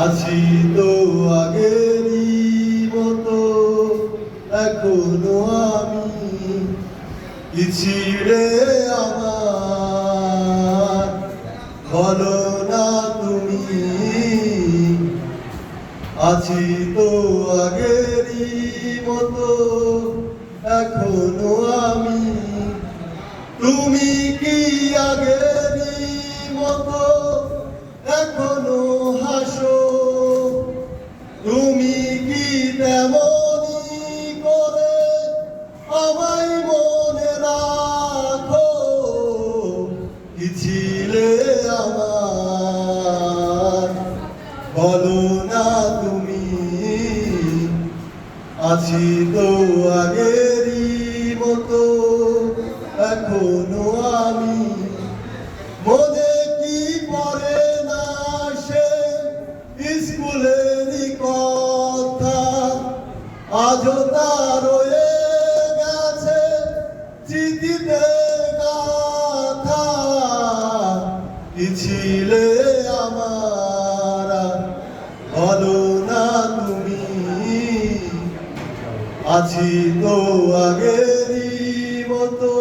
আছি তো আগেরই মতো এখনো আমি, কি ছিড়ে আমার বলো না তুমি। আছি তো আগেরই মতো এখনো আমি, তুমি কি আগেরই মতো এখনো হাসো? তুমি কি তেমনি করে আমায় মনে রাখো? কি ছিলে আমার বলো না তুমি। আছি তো আগেরই মতো এখনো আমি, মনে কি পড়ে না সে স্কুলেরই কথা, আজও তা রয়ে গেছে স্মৃতিতে গাথা। কি ছিলে আমার বলো না তুমি। আছি তো আগেরই মতো